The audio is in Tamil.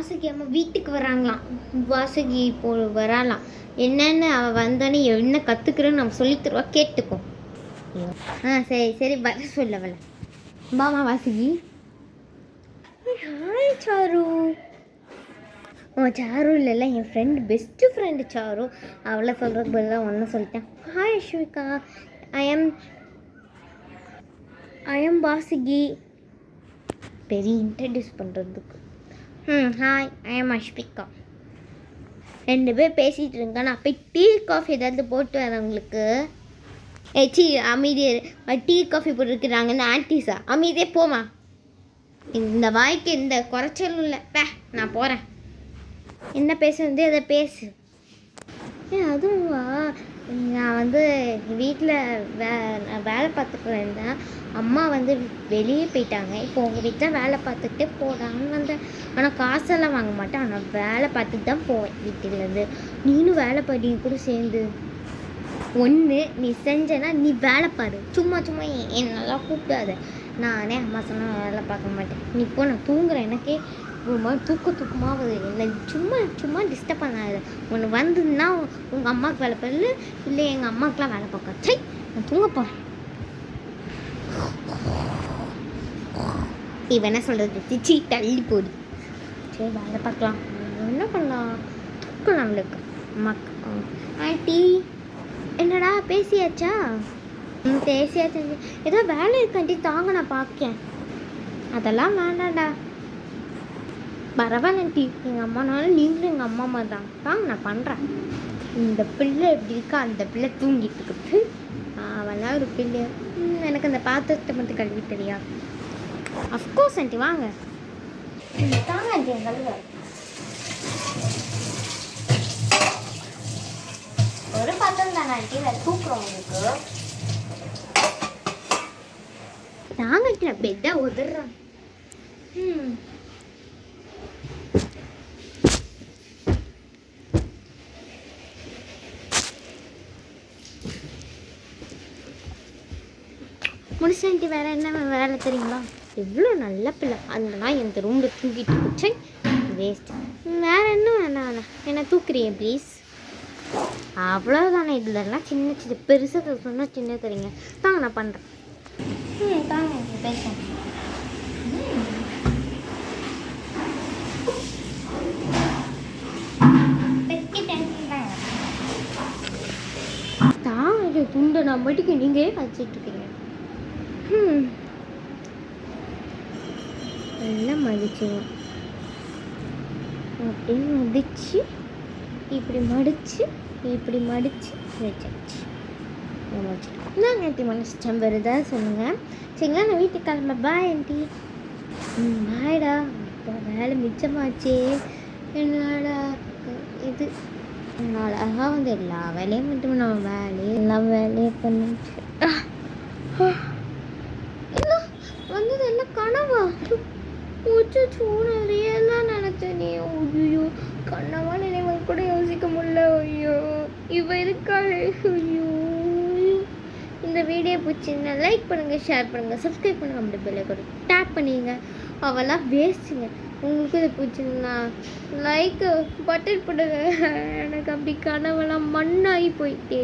வாசுகி அம்மா வீட்டுக்கு வராங்களாம். வாசுகி இப்போ வராலாம். என்னென்னு அவள் வந்தோடனே என்ன கற்றுக்குறேன்னு நம்ம சொல்லி தருவா, கேட்டுக்கோ. சரி சரி வர சொல்ல அவளை. பாமா வாசுகி. ஹாய் சாரு. சாரு இல்லைல்ல, என் ஃப்ரெண்டு, பெஸ்ட்டு ஃப்ரெண்டு சாரு. அவளை சொல்கிறதுக்கு பதிலாக ஒன்றும் சொல்லிட்டேன். Hi Ashvika, I am Vasuki. பெரிய இன்ட்ரடியூஸ் பண்ணுறதுக்கு. Hi, I am Aswika. 2 பேர் பேசிகிட்டு இருங்க, நான் போய் டீ காஃபி ஏதாவது போட்டு வரேன் உங்களுக்கு. அமைதியே. டீ காஃபி போட்டுருக்குறாங்கன்னு ஆன்டிஸா? அமைதியே போமா. இந்த வாய்க்கு இந்த குறைச்சலும் இல்லை. நான் போகிறேன். என்ன பேசுறது அதை பேசு. அதுவா, நான் வீட்டில் வேலை பார்த்துட்டு இருந்தேன். அம்மா வெளியே போயிட்டாங்க. இப்போ உங்கள் வீட்டில் வேலை பார்த்துக்கிட்டே போகிறாங்கன்னு வந்தேன். ஆனால் காசெல்லாம் வாங்க மாட்டேன், ஆனால் வேலை பார்த்துட்டு தான் போவேன் வீட்டிலேருந்து. நீனும் வேலை பாடி கூட சேர்ந்து. ஒன்று நீ செஞ்சேன்னா நீ வேலை பாரு. சும்மா சும்மா என்னெல்லாம் கூப்பிடாத. நானே அம்மா சொன்னால் வேலை பார்க்க மாட்டேன். நீ இப்போ நான் தூங்குறேன். எனக்கே ஒரு மாதிரி தூக்கமாக என்னை சும்மா சும்மா டிஸ்டர்ப் பண்ணாது. ஒன்று வந்ததுன்னா உங்கள் அம்மாவுக்கு வேலை பாரு, இல்லை எங்கள் அம்மாவுக்குலாம் வேலை பார்க்க. சரி, நான் தூங்க போகிறேன். இவன் என்ன சொல்கிறது, திச்சி தள்ளி போடு. சரி வேலை பார்க்கலாம். என்ன பண்ணலாம், தூக்கலாம் நம்மளுக்கு. அம்மாக்கு ஆண்டி என்னடா பேசியாச்சா? பேசியாச்சு. ஏதோ வேலை இருக்காண்டி தாங்க, நான் பார்க்கேன். அதெல்லாம் வேண்டாம்டா. பரவாயில்லண்டி, எங்கள் அம்மானாலும் நீங்களும் எங்கள் அம்மா அம்மா தான் நான் பண்ணுறேன். இந்த பிள்ளை எப்படி இருக்கா, அந்த பிள்ளை தூங்கிட்டு இருக்குது. அவெல்லாம் ஒரு பிள்ளை. எனக்கு அந்த பாத்திரத்தை மட்டும் கழுவி தெரியா? அஃப்கோர்ஸ் ஆண்டி, வாங்க தாங்க ஆண்டி. கழுவ ஒரு பாத்திரம் தானே ஆண்டி, நான் தூக்குறோம் உங்களுக்கு. தாங்க ஆண்டி, நான் பெட்டை உதறேன். முடிச்சாண்டி. வேறு என்ன வேலை தெரியுங்களா? எவ்வளோ நல்ல பிள்ளை. அதெல்லாம் எந்த ரூமில் தூக்கிட்டு போச்சு, வேஸ்ட். வேறு என்ன வேணாம், என்ன தூக்குறீங்க ப்ளீஸ்? அவ்வளோதானே. இதுலலாம் சின்ன சின்ன பெருசாக சொன்னால் சின்ன தெரியுங்க. தாங்க நான் பண்ணுறேன். தாங்க பேசுகிறேன். தாங்க துண்டை நான் மட்டுக்கு நீங்களே வச்சுட்டு இருக்கீங்க. நல்லா மதிச்சுங்க. அப்படியே மதிச்சு இப்படி மடித்து இப்படி மடித்து வச்சாச்சு. நாங்கள் ஆண்டி மனுஷன் வருதா சொல்லுங்கள். சரிங்களா, நான் வீட்டுக்கு கிளம்ப. Bye aunty. பாய்டா. இப்போ வேலை மிச்சமாச்சே. என்னடா இது, அழகாக எல்லா வேலையும் மட்டும் நம்ம எல்லா வேலையும் பண்ணிட்டு வந்தது எல்லாம் கனவா? நிறையெல்லாம் நினைச்சேனே. ஐயோ, கனவா நினைவு கூட யோசிக்க முடியல. ஐயோ, இவ இருக்காளே. ஐயோ, இந்த வீடியோ பிடிச்சிங்கன்னா லைக் பண்ணுங்கள், ஷேர் பண்ணுங்கள், சப்ஸ்கிரைப் பண்ணுங்கள், அப்படி பெல்லை கூட டேப் பண்ணிங்க. அவெல்லாம் வேஸ்ட்டுங்க. உங்களுக்கு இது பிடிச்சிங்கன்னா லைக்கு பட்டன் போடுங்க. எனக்கு அப்படி கனவெல்லாம் மண்ணாகி போயிட்டே.